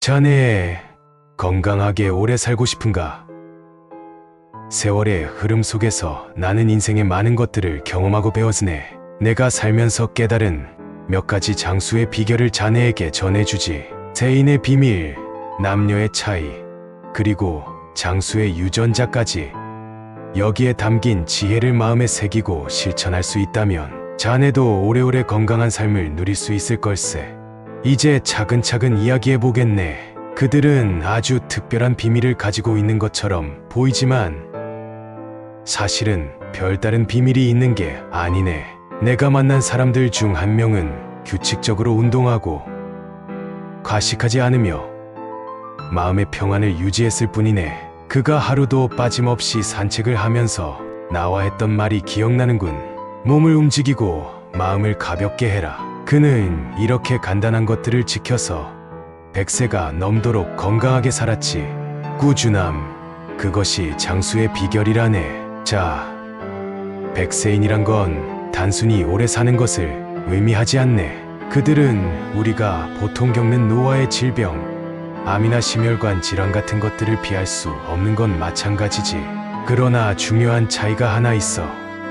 자네 건강하게 오래 살고 싶은가? 세월의 흐름 속에서 나는 인생의 많은 것들을 경험하고 배웠으네. 내가 살면서 깨달은 몇 가지 장수의 비결을 자네에게 전해주지. 세인의 비밀, 남녀의 차이, 그리고 장수의 유전자까지. 여기에 담긴 지혜를 마음에 새기고 실천할 수 있다면 자네도 오래오래 건강한 삶을 누릴 수 있을 걸세. 이제 차근차근 이야기해보겠네. 그들은 아주 특별한 비밀을 가지고 있는 것처럼 보이지만 사실은 별다른 비밀이 있는 게 아니네. 내가 만난 사람들 중 한 명은 규칙적으로 운동하고 과식하지 않으며 마음의 평안을 유지했을 뿐이네. 그가 하루도 빠짐없이 산책을 하면서 나와 했던 말이 기억나는군. 몸을 움직이고 마음을 가볍게 해라. 그는 이렇게 간단한 것들을 지켜서 100세가 넘도록 건강하게 살았지. 꾸준함, 그것이 장수의 비결이라네. 자, 100세인이란 건 단순히 오래 사는 것을 의미하지 않네. 그들은 우리가 보통 겪는 노화의 질병, 암이나 심혈관 질환 같은 것들을 피할 수 없는 건 마찬가지지. 그러나 중요한 차이가 하나 있어.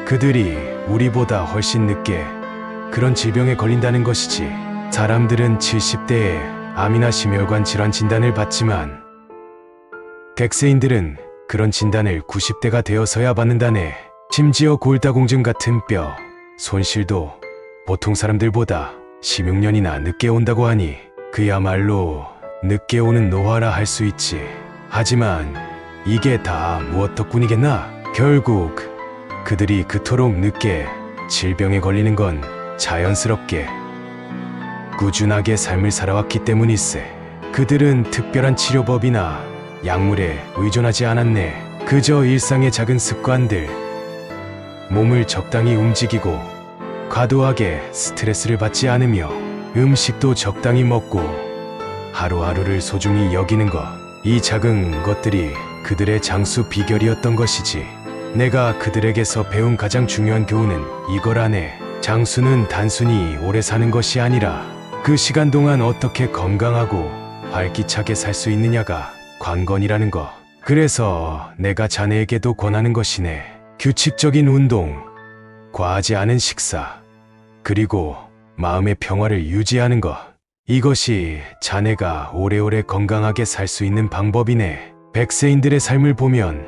그들이 우리보다 훨씬 늦게 그런 질병에 걸린다는 것이지. 사람들은 70대에 암이나 심혈관 질환 진단을 받지만 100세인들은 그런 진단을 90대가 되어서야 받는다네. 심지어 골다공증 같은 뼈 손실도 보통 사람들보다 16년이나 늦게 온다고 하니 그야말로 늦게 오는 노화라 할 수 있지. 하지만 이게 다 무엇 덕분이겠나? 결국 그들이 그토록 늦게 질병에 걸리는 건 자연스럽게 꾸준하게 삶을 살아왔기 때문일세. 그들은 특별한 치료법이나 약물에 의존하지 않았네. 그저 일상의 작은 습관들, 몸을 적당히 움직이고 과도하게 스트레스를 받지 않으며 음식도 적당히 먹고 하루하루를 소중히 여기는 것. 이 작은 것들이 그들의 장수 비결이었던 것이지. 내가 그들에게서 배운 가장 중요한 교훈은 이거라네. 장수는 단순히 오래 사는 것이 아니라 그 시간 동안 어떻게 건강하고 활기차게 살 수 있느냐가 관건이라는 것. 그래서 내가 자네에게도 권하는 것이네. 규칙적인 운동, 과하지 않은 식사, 그리고 마음의 평화를 유지하는 것. 이것이 자네가 오래오래 건강하게 살 수 있는 방법이네. 100세인들의 삶을 보면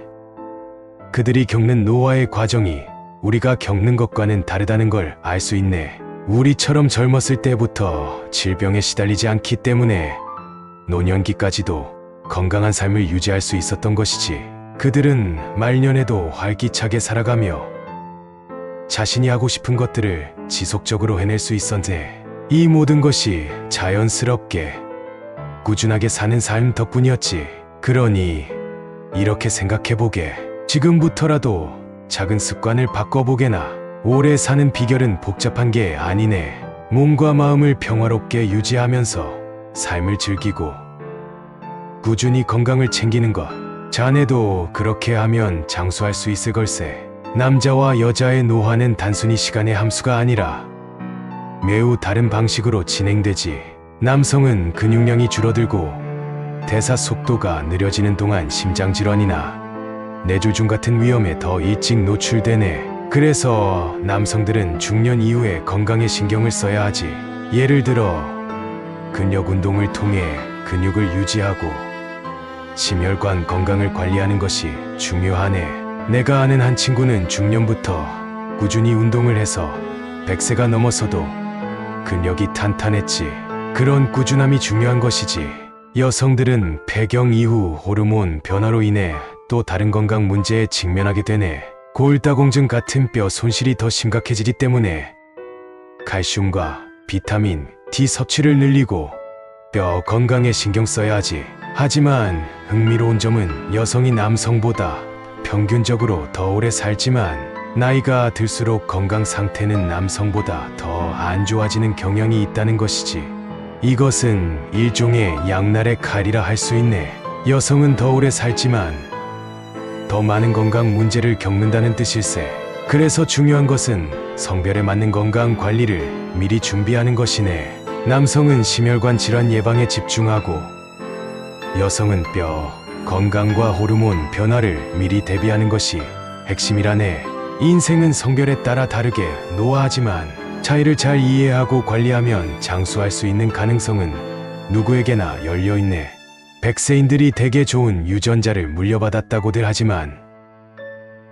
그들이 겪는 노화의 과정이 우리가 겪는 것과는 다르다는 걸 알 수 있네. 우리처럼 젊었을 때부터 질병에 시달리지 않기 때문에 노년기까지도 건강한 삶을 유지할 수 있었던 것이지. 그들은 말년에도 활기차게 살아가며 자신이 하고 싶은 것들을 지속적으로 해낼 수 있었네. 이 모든 것이 자연스럽게 꾸준하게 사는 삶 덕분이었지. 그러니 이렇게 생각해보게. 지금부터라도 작은 습관을 바꿔보게나. 오래 사는 비결은 복잡한 게 아니네. 몸과 마음을 평화롭게 유지하면서 삶을 즐기고 꾸준히 건강을 챙기는 것. 자네도 그렇게 하면 장수할 수 있을 걸세. 남자와 여자의 노화는 단순히 시간의 함수가 아니라 매우 다른 방식으로 진행되지. 남성은 근육량이 줄어들고 대사 속도가 느려지는 동안 심장질환이나 뇌졸중 같은 위험에 더 일찍 노출되네. 그래서 남성들은 중년 이후에 건강에 신경을 써야 하지. 예를 들어 근력 운동을 통해 근육을 유지하고 심혈관 건강을 관리하는 것이 중요하네. 내가 아는 한 친구는 중년부터 꾸준히 운동을 해서 100세가 넘어서도 근력이 탄탄했지. 그런 꾸준함이 중요한 것이지. 여성들은 폐경 이후 호르몬 변화로 인해 또 다른 건강 문제에 직면하게 되네. 골다공증 같은 뼈 손실이 더 심각해지기 때문에 칼슘과 비타민 D 섭취를 늘리고 뼈 건강에 신경 써야 하지. 하지만 흥미로운 점은 여성이 남성보다 평균적으로 더 오래 살지만 나이가 들수록 건강 상태는 남성보다 더 안 좋아지는 경향이 있다는 것이지. 이것은 일종의 양날의 칼이라 할 수 있네. 여성은 더 오래 살지만 더 많은 건강 문제를 겪는다는 뜻일세. 그래서 중요한 것은 성별에 맞는 건강 관리를 미리 준비하는 것이네. 남성은 심혈관 질환 예방에 집중하고 여성은 뼈, 건강과 호르몬 변화를 미리 대비하는 것이 핵심이라네. 인생은 성별에 따라 다르게 노화하지만 차이를 잘 이해하고 관리하면 장수할 수 있는 가능성은 누구에게나 열려있네. 백세인들이 대개 좋은 유전자를 물려받았다고들 하지만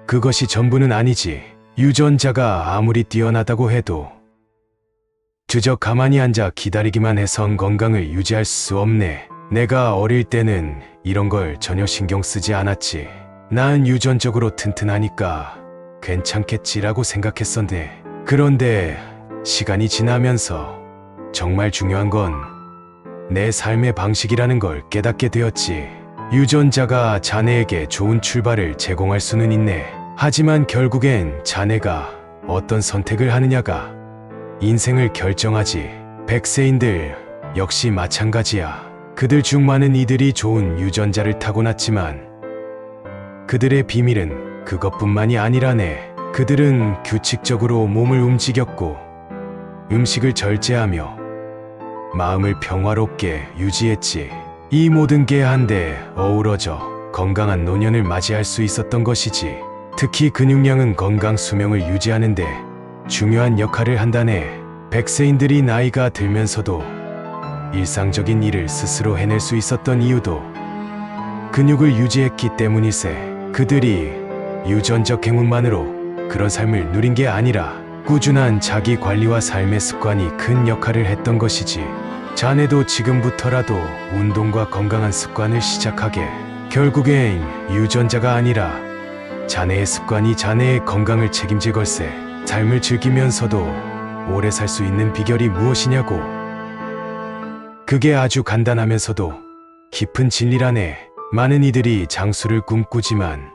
그것이 전부는 아니지. 유전자가 아무리 뛰어나다고 해도 주저 가만히 앉아 기다리기만 해선 건강을 유지할 수 없네. 내가 어릴 때는 이런 걸 전혀 신경 쓰지 않았지. 난 유전적으로 튼튼하니까 괜찮겠지라고 생각했었네. 그런데 시간이 지나면서 정말 중요한 건 내 삶의 방식이라는 걸 깨닫게 되었지. 유전자가 자네에게 좋은 출발을 제공할 수는 있네. 하지만 결국엔 자네가 어떤 선택을 하느냐가 인생을 결정하지. 백세인들 역시 마찬가지야. 그들 중 많은 이들이 좋은 유전자를 타고났지만 그들의 비밀은 그것뿐만이 아니라네. 그들은 규칙적으로 몸을 움직였고 음식을 절제하며 마음을 평화롭게 유지했지. 이 모든 게 한데 어우러져 건강한 노년을 맞이할 수 있었던 것이지. 특히 근육량은 건강 수명을 유지하는데 중요한 역할을 한다네. 백세인들이 나이가 들면서도 일상적인 일을 스스로 해낼 수 있었던 이유도 근육을 유지했기 때문일세. 그들이 유전적 행운만으로 그런 삶을 누린 게 아니라 꾸준한 자기 관리와 삶의 습관이 큰 역할을 했던 것이지. 자네도 지금부터라도 운동과 건강한 습관을 시작하게. 결국엔 유전자가 아니라 자네의 습관이 자네의 건강을 책임질 걸세. 삶을 즐기면서도 오래 살 수 있는 비결이 무엇이냐고. 그게 아주 간단하면서도 깊은 진리라네. 많은 이들이 장수를 꿈꾸지만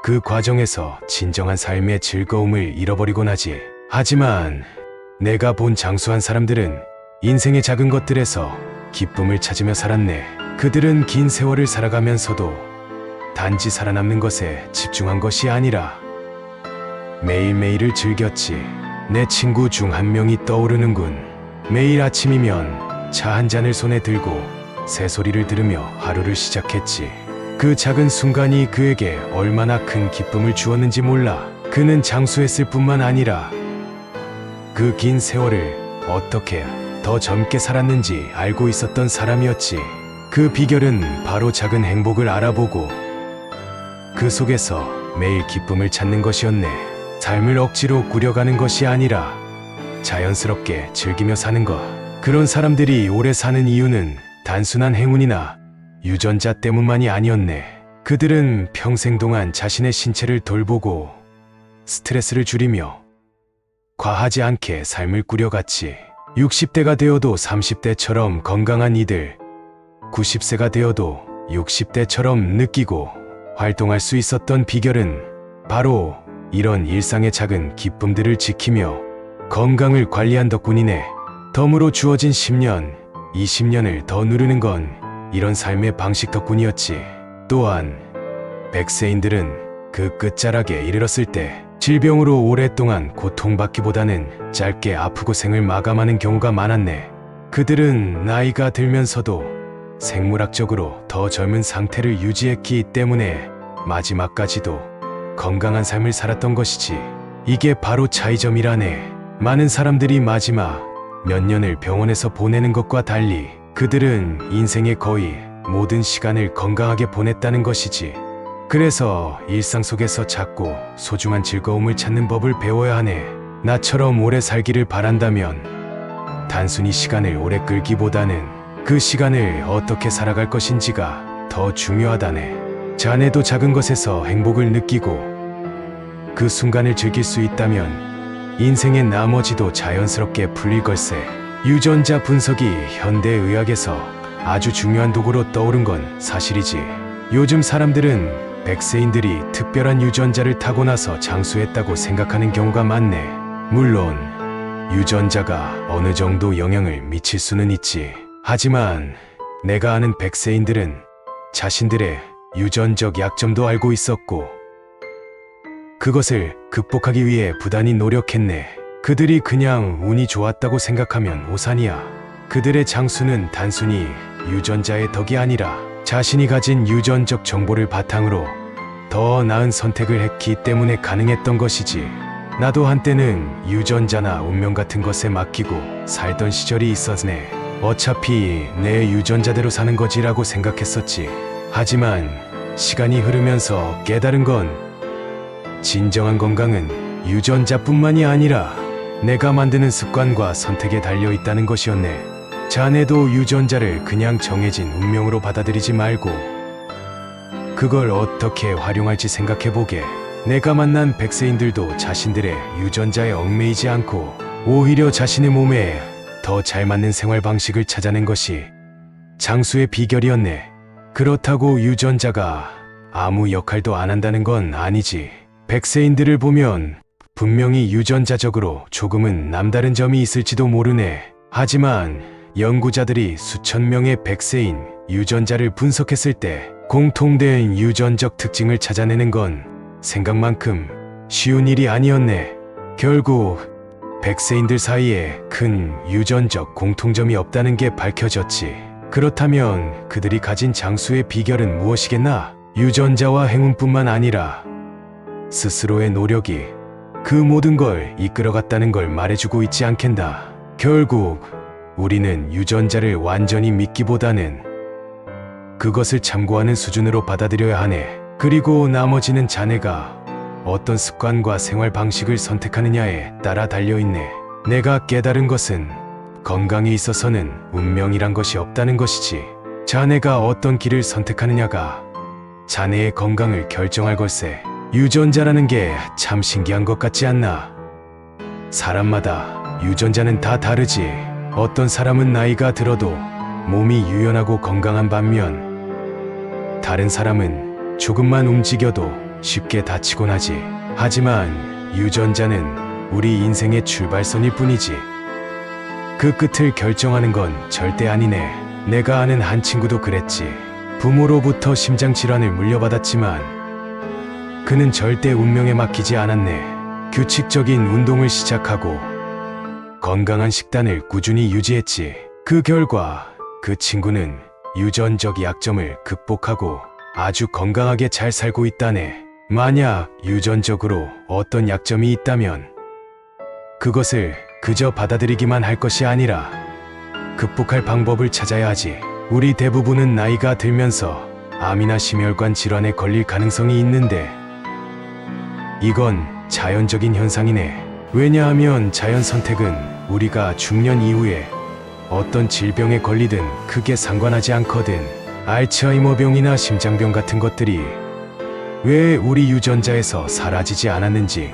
그 과정에서 진정한 삶의 즐거움을 잃어버리곤 하지. 하지만 내가 본 장수한 사람들은 인생의 작은 것들에서 기쁨을 찾으며 살았네. 그들은 긴 세월을 살아가면서도 단지 살아남는 것에 집중한 것이 아니라 매일매일을 즐겼지. 내 친구 중 한 명이 떠오르는군. 매일 아침이면 차 한 잔을 손에 들고 새소리를 들으며 하루를 시작했지. 그 작은 순간이 그에게 얼마나 큰 기쁨을 주었는지 몰라. 그는 장수했을 뿐만 아니라 그 긴 세월을 어떻게 더 젊게 살았는지 알고 있었던 사람이었지. 그 비결은 바로 작은 행복을 알아보고 그 속에서 매일 기쁨을 찾는 것이었네. 삶을 억지로 꾸려가는 것이 아니라 자연스럽게 즐기며 사는 것. 그런 사람들이 오래 사는 이유는 단순한 행운이나 유전자 때문만이 아니었네. 그들은 평생 동안 자신의 신체를 돌보고 스트레스를 줄이며 과하지 않게 삶을 꾸려갔지. 60대가 되어도 30대처럼 건강한 이들, 90세가 되어도 60대처럼 느끼고 활동할 수 있었던 비결은 바로 이런 일상의 작은 기쁨들을 지키며 건강을 관리한 덕분이네. 덤으로 주어진 10년, 20년을 더 누르는 건 이런 삶의 방식 덕분이었지. 또한 백세인들은 그 끝자락에 이르렀을 때 질병으로 오랫동안 고통받기보다는 짧게 아프고 생을 마감하는 경우가 많았네. 그들은 나이가 들면서도 생물학적으로 더 젊은 상태를 유지했기 때문에 마지막까지도 건강한 삶을 살았던 것이지. 이게 바로 차이점이라네. 많은 사람들이 마지막 몇 년을 병원에서 보내는 것과 달리 그들은 인생의 거의 모든 시간을 건강하게 보냈다는 것이지. 그래서 일상 속에서 작고 소중한 즐거움을 찾는 법을 배워야 하네. 나처럼 오래 살기를 바란다면 단순히 시간을 오래 끌기보다는 그 시간을 어떻게 살아갈 것인지가 더 중요하다네. 자네도 작은 것에서 행복을 느끼고 그 순간을 즐길 수 있다면 인생의 나머지도 자연스럽게 풀릴 걸세. 유전자 분석이 현대의학에서 아주 중요한 도구로 떠오른 건 사실이지. 요즘 사람들은 백세인들이 특별한 유전자를 타고나서 장수했다고 생각하는 경우가 많네. 물론 유전자가 어느 정도 영향을 미칠 수는 있지. 하지만 내가 아는 백세인들은 자신들의 유전적 약점도 알고 있었고 그것을 극복하기 위해 부단히 노력했네. 그들이 그냥 운이 좋았다고 생각하면 오산이야. 그들의 장수는 단순히 유전자의 덕이 아니라 자신이 가진 유전적 정보를 바탕으로 더 나은 선택을 했기 때문에 가능했던 것이지. 나도 한때는 유전자나 운명 같은 것에 맡기고 살던 시절이 있었네. 어차피 내 유전자대로 사는 거지라고 생각했었지. 하지만 시간이 흐르면서 깨달은 건 진정한 건강은 유전자뿐만이 아니라 내가 만드는 습관과 선택에 달려 있다는 것이었네. 자네도 유전자를 그냥 정해진 운명으로 받아들이지 말고 그걸 어떻게 활용할지 생각해보게. 내가 만난 백세인들도 자신들의 유전자에 얽매이지 않고 오히려 자신의 몸에 더 잘 맞는 생활 방식을 찾아낸 것이 장수의 비결이었네. 그렇다고 유전자가 아무 역할도 안 한다는 건 아니지. 백세인들을 보면 분명히 유전자적으로 조금은 남다른 점이 있을지도 모르네. 하지만 연구자들이 수천 명의 백세인 유전자를 분석했을 때 공통된 유전적 특징을 찾아내는 건 생각만큼 쉬운 일이 아니었네. 결국 백세인들 사이에 큰 유전적 공통점이 없다는 게 밝혀졌지. 그렇다면 그들이 가진 장수의 비결은 무엇이겠나? 유전자와 행운뿐만 아니라 스스로의 노력이 그 모든 걸 이끌어갔다는 걸 말해주고 있지 않겠나. 결국 우리는 유전자를 완전히 믿기보다는 그것을 참고하는 수준으로 받아들여야 하네. 그리고 나머지는 자네가 어떤 습관과 생활 방식을 선택하느냐에 따라 달려있네. 내가 깨달은 것은 건강에 있어서는 운명이란 것이 없다는 것이지. 자네가 어떤 길을 선택하느냐가 자네의 건강을 결정할 걸세. 유전자라는 게 참 신기한 것 같지 않나? 사람마다 유전자는 다 다르지. 어떤 사람은 나이가 들어도 몸이 유연하고 건강한 반면 다른 사람은 조금만 움직여도 쉽게 다치곤 하지. 하지만 유전자는 우리 인생의 출발선일 뿐이지. 그 끝을 결정하는 건 절대 아니네. 내가 아는 한 친구도 그랬지. 부모로부터 심장질환을 물려받았지만 그는 절대 운명에 맡기지 않았네. 규칙적인 운동을 시작하고 건강한 식단을 꾸준히 유지했지. 그 결과 그 친구는 유전적 약점을 극복하고 아주 건강하게 잘 살고 있다네. 만약 유전적으로 어떤 약점이 있다면 그것을 그저 받아들이기만 할 것이 아니라 극복할 방법을 찾아야 하지. 우리 대부분은 나이가 들면서 암이나 심혈관 질환에 걸릴 가능성이 있는데 이건 자연적인 현상이네. 왜냐하면 자연 선택은 우리가 중년 이후에 어떤 질병에 걸리든 크게 상관하지 않거든. 알츠하이머병이나 심장병 같은 것들이 왜 우리 유전자에서 사라지지 않았는지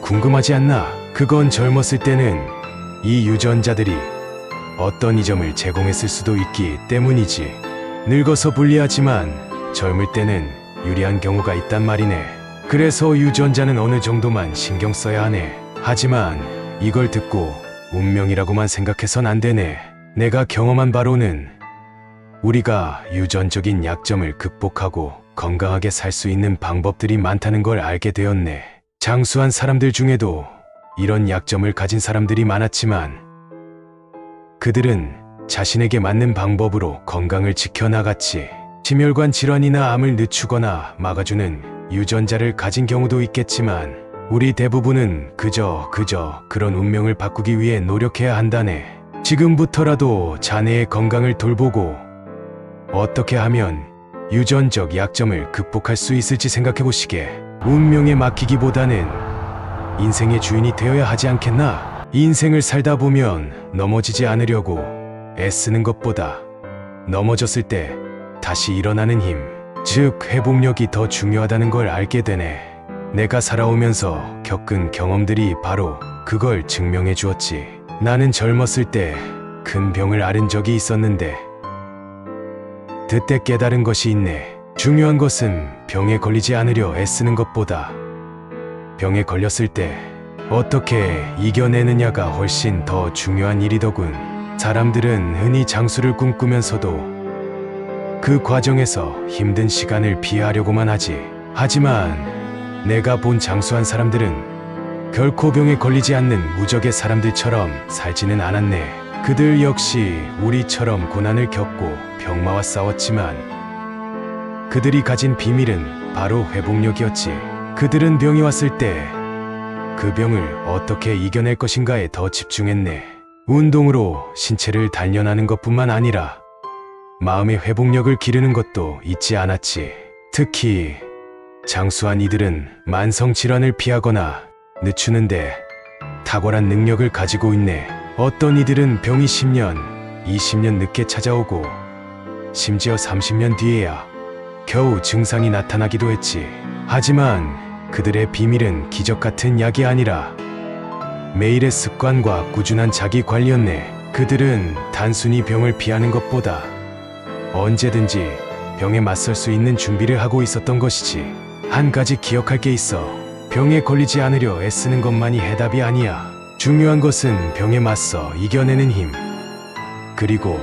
궁금하지 않나? 그건 젊었을 때는 이 유전자들이 어떤 이점을 제공했을 수도 있기 때문이지. 늙어서 불리하지만 젊을 때는 유리한 경우가 있단 말이네. 그래서 유전자는 어느 정도만 신경 써야 하네. 하지만 이걸 듣고 운명이라고만 생각해선 안 되네. 내가 경험한 바로는 우리가 유전적인 약점을 극복하고 건강하게 살 수 있는 방법들이 많다는 걸 알게 되었네. 장수한 사람들 중에도 이런 약점을 가진 사람들이 많았지만 그들은 자신에게 맞는 방법으로 건강을 지켜나갔지. 심혈관 질환이나 암을 늦추거나 막아주는 유전자를 가진 경우도 있겠지만 우리 대부분은 그저 그런 운명을 바꾸기 위해 노력해야 한다네. 지금부터라도 자네의 건강을 돌보고 어떻게 하면 유전적 약점을 극복할 수 있을지 생각해보시게. 운명에 맡기기보다는 인생의 주인이 되어야 하지 않겠나? 인생을 살다 보면 넘어지지 않으려고 애쓰는 것보다 넘어졌을 때 다시 일어나는 힘, 즉 회복력이 더 중요하다는 걸 알게 되네. 내가 살아오면서 겪은 경험들이 바로 그걸 증명해 주었지. 나는 젊었을 때 큰 병을 앓은 적이 있었는데 그때 깨달은 것이 있네. 중요한 것은 병에 걸리지 않으려 애쓰는 것보다 병에 걸렸을 때 어떻게 이겨내느냐가 훨씬 더 중요한 일이더군. 사람들은 흔히 장수를 꿈꾸면서도 그 과정에서 힘든 시간을 피하려고만 하지. 하지만 내가 본 장수한 사람들은 결코 병에 걸리지 않는 무적의 사람들처럼 살지는 않았네. 그들 역시 우리처럼 고난을 겪고 병마와 싸웠지만 그들이 가진 비밀은 바로 회복력이었지. 그들은 병이 왔을 때 그 병을 어떻게 이겨낼 것인가에 더 집중했네. 운동으로 신체를 단련하는 것뿐만 아니라 마음의 회복력을 기르는 것도 잊지 않았지. 특히 장수한 이들은 만성 질환을 피하거나 늦추는데 탁월한 능력을 가지고 있네. 어떤 이들은 병이 10년, 20년 늦게 찾아오고 심지어 30년 뒤에야 겨우 증상이 나타나기도 했지. 하지만 그들의 비밀은 기적 같은 약이 아니라 매일의 습관과 꾸준한 자기 관리였네. 그들은 단순히 병을 피하는 것보다 언제든지 병에 맞설 수 있는 준비를 하고 있었던 것이지. 한 가지 기억할 게 있어. 병에 걸리지 않으려 애쓰는 것만이 해답이 아니야. 중요한 것은 병에 맞서 이겨내는 힘, 그리고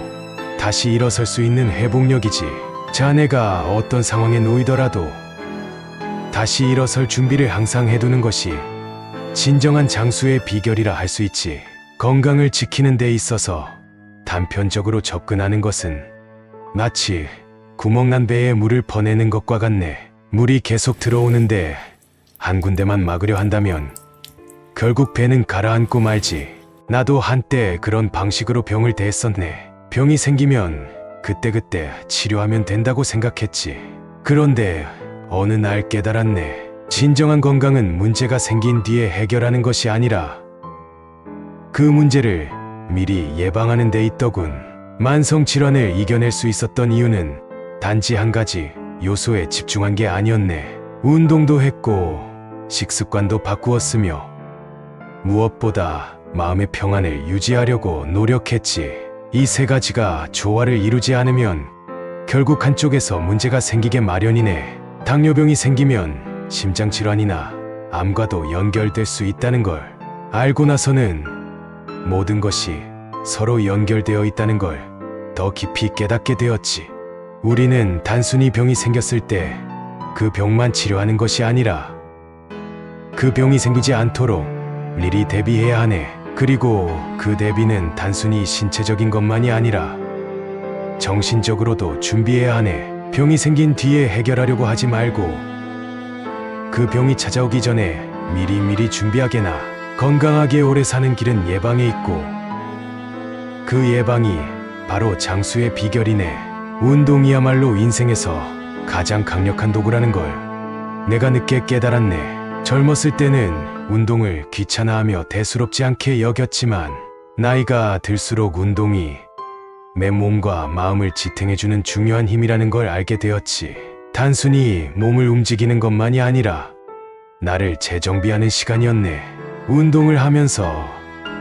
다시 일어설 수 있는 회복력이지. 자네가 어떤 상황에 놓이더라도 다시 일어설 준비를 항상 해두는 것이 진정한 장수의 비결이라 할 수 있지. 건강을 지키는 데 있어서 단편적으로 접근하는 것은 마치 구멍난 배에 물을 퍼내는 것과 같네. 물이 계속 들어오는데 한 군데만 막으려 한다면 결국 배는 가라앉고 말지. 나도 한때 그런 방식으로 병을 대했었네. 병이 생기면 그때그때 치료하면 된다고 생각했지. 그런데 어느 날 깨달았네. 진정한 건강은 문제가 생긴 뒤에 해결하는 것이 아니라 그 문제를 미리 예방하는 데 있더군. 만성 질환을 이겨낼 수 있었던 이유는 단지 한 가지 요소에 집중한 게 아니었네. 운동도 했고 식습관도 바꾸었으며 무엇보다 마음의 평안을 유지하려고 노력했지. 이 세 가지가 조화를 이루지 않으면 결국 한쪽에서 문제가 생기게 마련이네. 당뇨병이 생기면 심장질환이나 암과도 연결될 수 있다는 걸 알고 나서는 모든 것이 서로 연결되어 있다는 걸 더 깊이 깨닫게 되었지. 우리는 단순히 병이 생겼을 때 그 병만 치료하는 것이 아니라 그 병이 생기지 않도록 미리 대비해야 하네. 그리고 그 대비는 단순히 신체적인 것만이 아니라 정신적으로도 준비해야 하네. 병이 생긴 뒤에 해결하려고 하지 말고 그 병이 찾아오기 전에 미리미리 준비하게나. 건강하게 오래 사는 길은 예방에 있고 그 예방이 바로 장수의 비결이네. 운동이야말로 인생에서 가장 강력한 도구라는 걸 내가 늦게 깨달았네. 젊었을 때는 운동을 귀찮아하며 대수롭지 않게 여겼지만 나이가 들수록 운동이 내 몸과 마음을 지탱해주는 중요한 힘이라는 걸 알게 되었지. 단순히 몸을 움직이는 것만이 아니라 나를 재정비하는 시간이었네. 운동을 하면서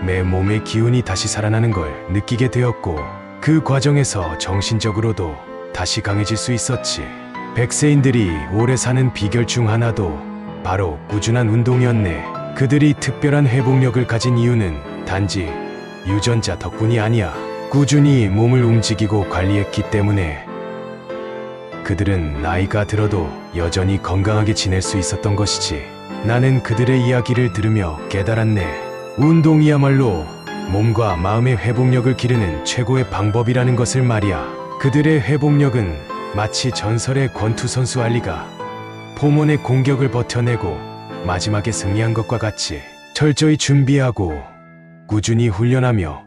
내 몸의 기운이 다시 살아나는 걸 느끼게 되었고 그 과정에서 정신적으로도 다시 강해질 수 있었지. 백세인들이 오래 사는 비결 중 하나도 바로 꾸준한 운동이었네. 그들이 특별한 회복력을 가진 이유는 단지 유전자 덕분이 아니야. 꾸준히 몸을 움직이고 관리했기 때문에 그들은 나이가 들어도 여전히 건강하게 지낼 수 있었던 것이지. 나는 그들의 이야기를 들으며 깨달았네. 운동이야말로 몸과 마음의 회복력을 기르는 최고의 방법이라는 것을 말이야. 그들의 회복력은 마치 전설의 권투 선수 알리가 포몬의 공격을 버텨내고 마지막에 승리한 것과 같이 철저히 준비하고 꾸준히 훈련하며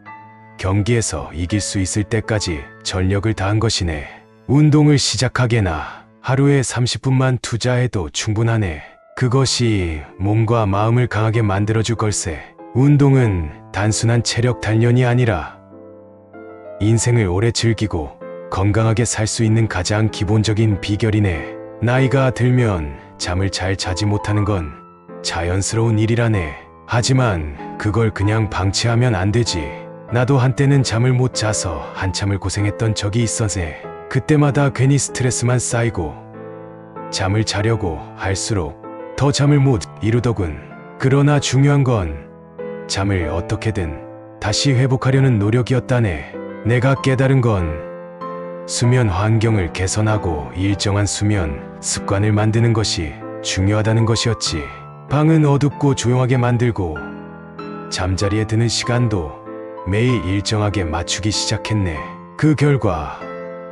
경기에서 이길 수 있을 때까지 전력을 다한 것이네. 운동을 시작하게나 하루에 30분만 투자해도 충분하네. 그것이 몸과 마음을 강하게 만들어줄 걸세. 운동은 단순한 체력 단련이 아니라 인생을 오래 즐기고 건강하게 살 수 있는 가장 기본적인 비결이네. 나이가 들면 잠을 잘 자지 못하는 건 자연스러운 일이라네. 하지만 그걸 그냥 방치하면 안 되지. 나도 한때는 잠을 못 자서 한참을 고생했던 적이 있었네. 그때마다 괜히 스트레스만 쌓이고 잠을 자려고 할수록 더 잠을 못 이루더군. 그러나 중요한 건 잠을 어떻게든 다시 회복하려는 노력이었다네. 내가 깨달은 건 수면 환경을 개선하고 일정한 수면 습관을 만드는 것이 중요하다는 것이었지. 방은 어둡고 조용하게 만들고 잠자리에 드는 시간도 매일 일정하게 맞추기 시작했네. 그 결과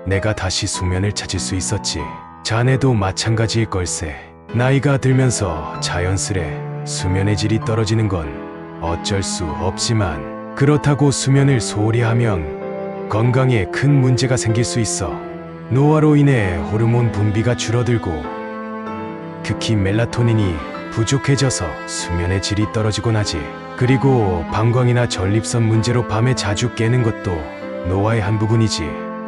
내가 다시 숙면을 찾을 수 있었지. 자네도 마찬가지일 걸세. 나이가 들면서 자연스레 수면의 질이 떨어지는 건 어쩔 수 없지만 그렇다고 수면을 소홀히 하면 건강에 큰 문제가 생길 수 있어. 노화로 인해 호르몬 분비가 줄어들고 특히 멜라토닌이 부족해져서 수면의 질이 떨어지곤 하지. 그리고 방광이나 전립선 문제로 밤에 자주 깨는 것도 노화의 한 부분이지.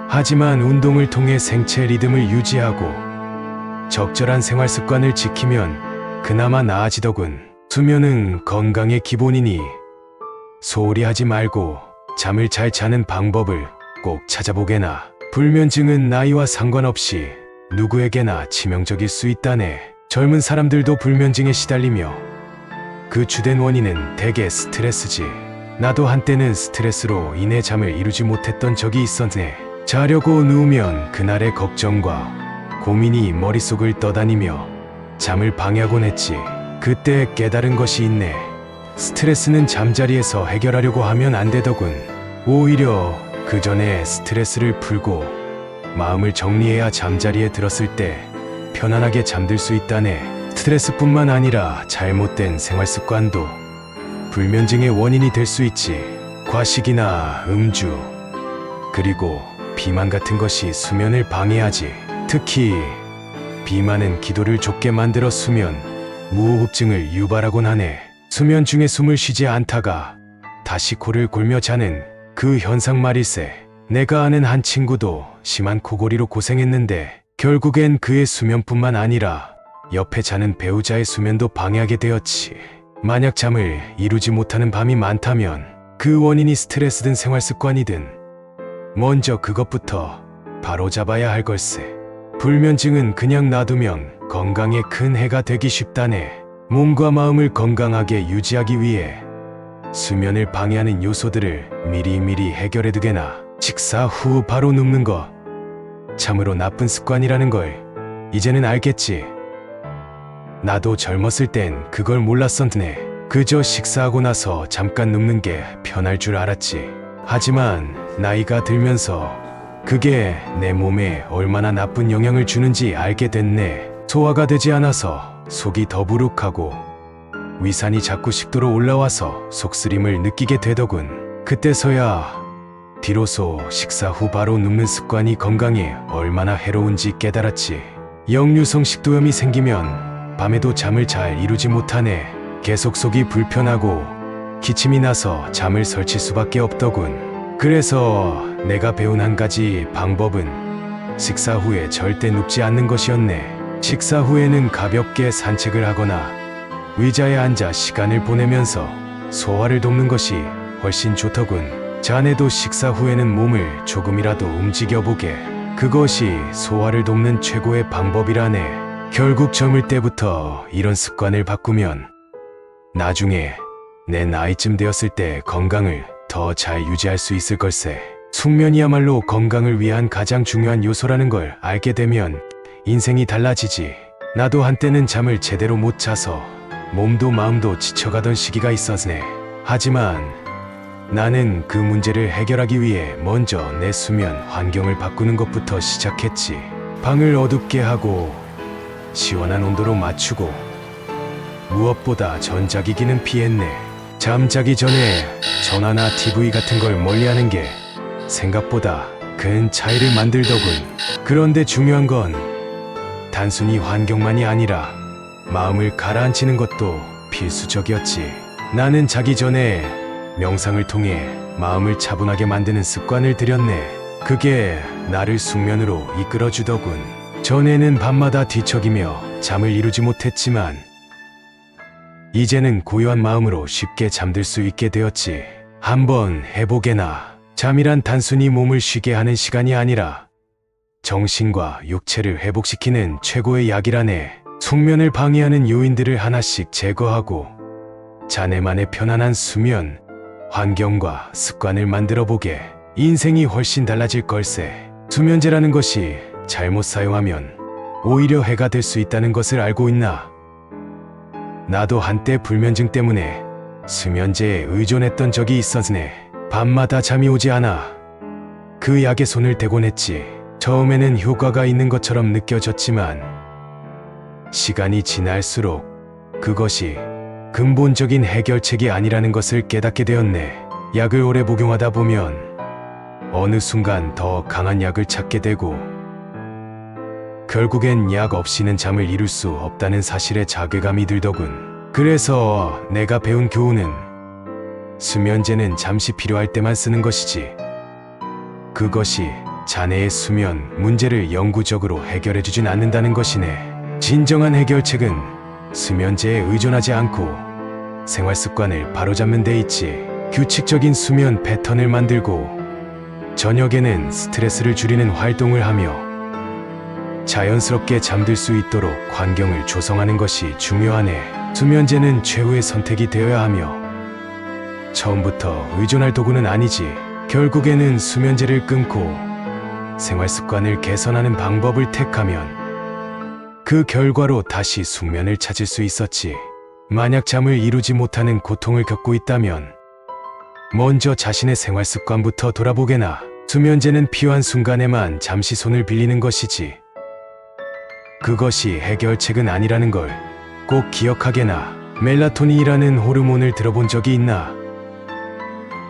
하지만 운동을 통해 생체 리듬을 유지하고 적절한 생활 습관을 지키면 그나마 나아지더군. 수면은 건강의 기본이니 소홀히 하지 말고 잠을 잘 자는 방법을 꼭 찾아보게나. 불면증은 나이와 상관없이 누구에게나 치명적일 수 있다네. 젊은 사람들도 불면증에 시달리며 그 주된 원인은 대개 스트레스지. 나도 한때는 스트레스로 인해 잠을 이루지 못했던 적이 있었네. 자려고 누우면 그날의 걱정과 고민이 머릿속을 떠다니며 잠을 방해하곤 했지. 그때 깨달은 것이 있네. 스트레스는 잠자리에서 해결하려고 하면 안 되더군. 오히려 그 전에 스트레스를 풀고 마음을 정리해야 잠자리에 들었을 때 편안하게 잠들 수 있다네. 스트레스뿐만 아니라 잘못된 생활 습관도 불면증의 원인이 될 수 있지. 과식이나 음주, 그리고 비만 같은 것이 수면을 방해하지. 특히 비만은 기도를 좁게 만들어 수면 무호흡증을 유발하곤 하네. 수면 중에 숨을 쉬지 않다가 다시 코를 골며 자는 그 현상 말일세. 내가 아는 한 친구도 심한 코골이로 고생했는데 결국엔 그의 수면뿐만 아니라 옆에 자는 배우자의 수면도 방해하게 되었지. 만약 잠을 이루지 못하는 밤이 많다면 그 원인이 스트레스든 생활 습관이든 먼저 그것부터 바로 잡아야 할 걸세. 불면증은 그냥 놔두면 건강에 큰 해가 되기 쉽다네. 몸과 마음을 건강하게 유지하기 위해 수면을 방해하는 요소들을 미리미리 해결해두게나. 식사 후 바로 눕는 거 참으로 나쁜 습관이라는 걸 이제는 알겠지. 나도 젊었을 땐 그걸 몰랐었네. 그저 식사하고 나서 잠깐 눕는 게 편할 줄 알았지. 하지만 나이가 들면서 그게 내 몸에 얼마나 나쁜 영향을 주는지 알게 됐네. 소화가 되지 않아서 속이 더부룩하고 위산이 자꾸 식도로 올라와서 속쓰림을 느끼게 되더군. 그때서야 비로소 식사 후 바로 눕는 습관이 건강에 얼마나 해로운지 깨달았지. 역류성 식도염이 생기면 밤에도 잠을 잘 이루지 못하네. 계속 속이 불편하고 기침이 나서 잠을 설칠 수밖에 없더군. 그래서 내가 배운 한 가지 방법은 식사 후에 절대 눕지 않는 것이었네. 식사 후에는 가볍게 산책을 하거나 의자에 앉아 시간을 보내면서 소화를 돕는 것이 훨씬 좋더군. 자네도 식사 후에는 몸을 조금이라도 움직여보게. 그것이 소화를 돕는 최고의 방법이라네. 결국 젊을 때부터 이런 습관을 바꾸면 나중에 내 나이쯤 되었을 때 건강을 더 잘 유지할 수 있을 걸세. 숙면이야말로 건강을 위한 가장 중요한 요소라는 걸 알게 되면 인생이 달라지지. 나도 한때는 잠을 제대로 못 자서 몸도 마음도 지쳐가던 시기가 있었네. 하지만 나는 그 문제를 해결하기 위해 먼저 내 수면 환경을 바꾸는 것부터 시작했지. 방을 어둡게 하고 시원한 온도로 맞추고 무엇보다 전자기기는 피했네. 잠자기 전에 전화나 TV 같은 걸 멀리하는 게 생각보다 큰 차이를 만들더군. 그런데 중요한 건 단순히 환경만이 아니라 마음을 가라앉히는 것도 필수적이었지. 나는 자기 전에 명상을 통해 마음을 차분하게 만드는 습관을 들였네. 그게 나를 숙면으로 이끌어주더군. 전에는 밤마다 뒤척이며 잠을 이루지 못했지만 이제는 고요한 마음으로 쉽게 잠들 수 있게 되었지. 한번 해보게나. 잠이란 단순히 몸을 쉬게 하는 시간이 아니라 정신과 육체를 회복시키는 최고의 약이라네. 숙면을 방해하는 요인들을 하나씩 제거하고 자네만의 편안한 수면 환경과 습관을 만들어보게. 인생이 훨씬 달라질 걸세. 수면제라는 것이 잘못 사용하면 오히려 해가 될 수 있다는 것을 알고 있나? 나도 한때 불면증 때문에 수면제에 의존했던 적이 있었네. 밤마다 잠이 오지 않아 그 약에 손을 대곤 했지. 처음에는 효과가 있는 것처럼 느껴졌지만 시간이 지날수록 그것이 근본적인 해결책이 아니라는 것을 깨닫게 되었네. 약을 오래 복용하다 보면 어느 순간 더 강한 약을 찾게 되고 결국엔 약 없이는 잠을 이룰 수 없다는 사실에 자괴감이 들더군. 그래서 내가 배운 교훈은 수면제는 잠시 필요할 때만 쓰는 것이지 그것이 자네의 수면 문제를 영구적으로 해결해주진 않는다는 것이네. 진정한 해결책은 수면제에 의존하지 않고 생활습관을 바로잡는 데 있지. 규칙적인 수면 패턴을 만들고 저녁에는 스트레스를 줄이는 활동을 하며 자연스럽게 잠들 수 있도록 환경을 조성하는 것이 중요하네. 수면제는 최후의 선택이 되어야 하며 처음부터 의존할 도구는 아니지. 결국에는 수면제를 끊고 생활습관을 개선하는 방법을 택하면 그 결과로 다시 숙면을 찾을 수 있었지. 만약 잠을 이루지 못하는 고통을 겪고 있다면 먼저 자신의 생활습관부터 돌아보게나. 수면제는 필요한 순간에만 잠시 손을 빌리는 것이지 그것이 해결책은 아니라는 걸 꼭 기억하게나. 멜라토닌이라는 호르몬을 들어본 적이 있나?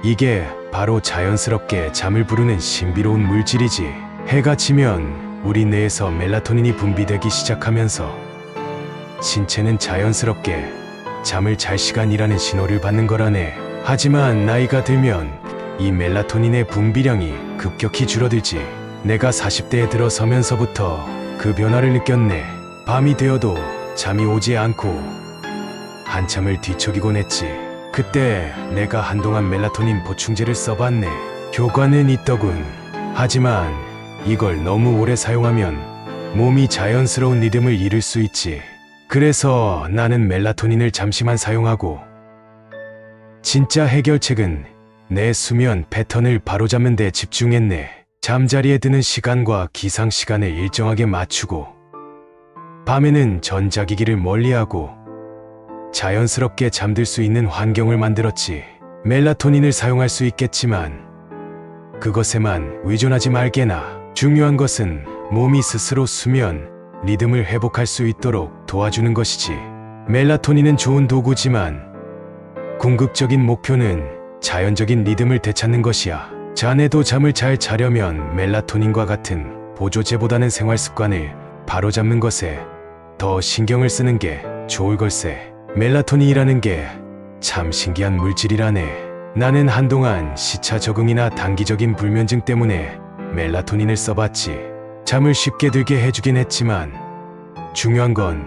이게 바로 자연스럽게 잠을 부르는 신비로운 물질이지. 해가 지면 우리 뇌에서 멜라토닌이 분비되기 시작하면서 신체는 자연스럽게 잠을 잘 시간이라는 신호를 받는 거라네. 하지만 나이가 들면 이 멜라토닌의 분비량이 급격히 줄어들지. 내가 40대에 들어서면서부터 그 변화를 느꼈네. 밤이 되어도 잠이 오지 않고 한참을 뒤척이곤 했지. 그때 내가 한동안 멜라토닌 보충제를 써봤네. 효과는 있더군. 하지만 이걸 너무 오래 사용하면 몸이 자연스러운 리듬을 잃을 수 있지. 그래서 나는 멜라토닌을 잠시만 사용하고 진짜 해결책은 내 수면 패턴을 바로잡는 데 집중했네. 잠자리에 드는 시간과 기상 시간을 일정하게 맞추고 밤에는 전자기기를 멀리하고 자연스럽게 잠들 수 있는 환경을 만들었지. 멜라토닌을 사용할 수 있겠지만 그것에만 의존하지 말게나. 중요한 것은 몸이 스스로 수면 리듬을 회복할 수 있도록 도와주는 것이지. 멜라토닌은 좋은 도구지만 궁극적인 목표는 자연적인 리듬을 되찾는 것이야. 자네도 잠을 잘 자려면 멜라토닌과 같은 보조제보다는 생활습관을 바로잡는 것에 더 신경을 쓰는 게 좋을 걸세. 멜라토닌이라는 게 참 신기한 물질이라네. 나는 한동안 시차 적응이나 단기적인 불면증 때문에 멜라토닌을 써봤지. 잠을 쉽게 들게 해주긴 했지만 중요한 건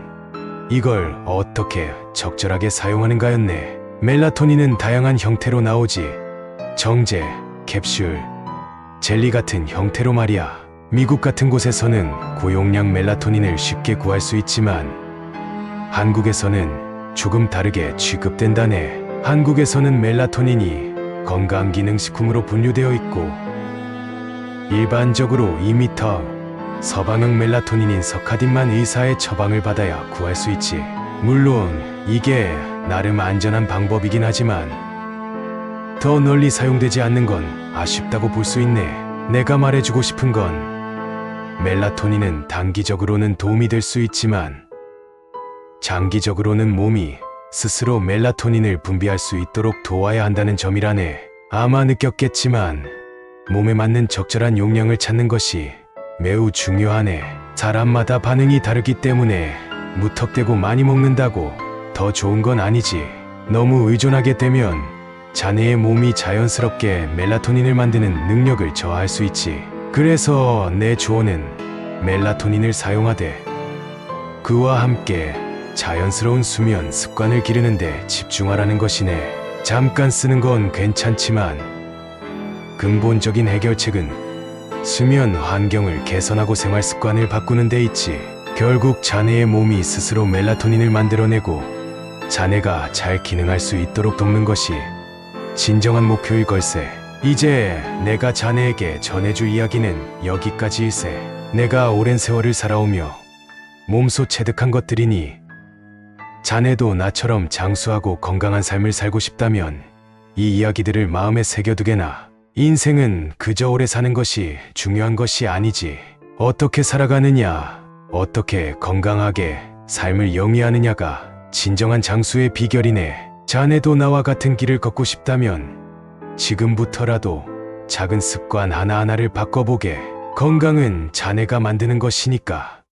이걸 어떻게 적절하게 사용하는가였네. 멜라토닌은 다양한 형태로 나오지. 정제, 캡슐, 젤리 같은 형태로 말이야. 미국 같은 곳에서는 고용량 멜라토닌을 쉽게 구할 수 있지만 한국에서는 조금 다르게 취급된다네. 한국에서는 멜라토닌이 건강기능식품으로 분류되어 있고 일반적으로 2m 서방형 멜라토닌인 서카딘만 의사의 처방을 받아야 구할 수 있지. 물론 이게 나름 안전한 방법이긴 하지만 더 널리 사용되지 않는 건 아쉽다고 볼 수 있네. 내가 말해주고 싶은 건 멜라토닌은 단기적으로는 도움이 될 수 있지만 장기적으로는 몸이 스스로 멜라토닌을 분비할 수 있도록 도와야 한다는 점이라네. 아마 느꼈겠지만 몸에 맞는 적절한 용량을 찾는 것이 매우 중요하네. 사람마다 반응이 다르기 때문에 무턱대고 많이 먹는다고 더 좋은 건 아니지. 너무 의존하게 되면 자네의 몸이 자연스럽게 멜라토닌을 만드는 능력을 저하할 수 있지. 그래서 내 조언은 멜라토닌을 사용하되 그와 함께 자연스러운 수면 습관을 기르는 데 집중하라는 것이네. 잠깐 쓰는 건 괜찮지만 근본적인 해결책은 수면 환경을 개선하고 생활 습관을 바꾸는 데 있지. 결국 자네의 몸이 스스로 멜라토닌을 만들어내고 자네가 잘 기능할 수 있도록 돕는 것이 진정한 목표일 걸세. 이제 내가 자네에게 전해줄 이야기는 여기까지일세. 내가 오랜 세월을 살아오며 몸소 체득한 것들이니 자네도 나처럼 장수하고 건강한 삶을 살고 싶다면 이 이야기들을 마음에 새겨두게나. 인생은 그저 오래 사는 것이 중요한 것이 아니지. 어떻게 살아가느냐, 어떻게 건강하게 삶을 영위하느냐가 진정한 장수의 비결이네. 자네도 나와 같은 길을 걷고 싶다면 지금부터라도 작은 습관 하나하나를 바꿔보게. 건강은 자네가 만드는 것이니까.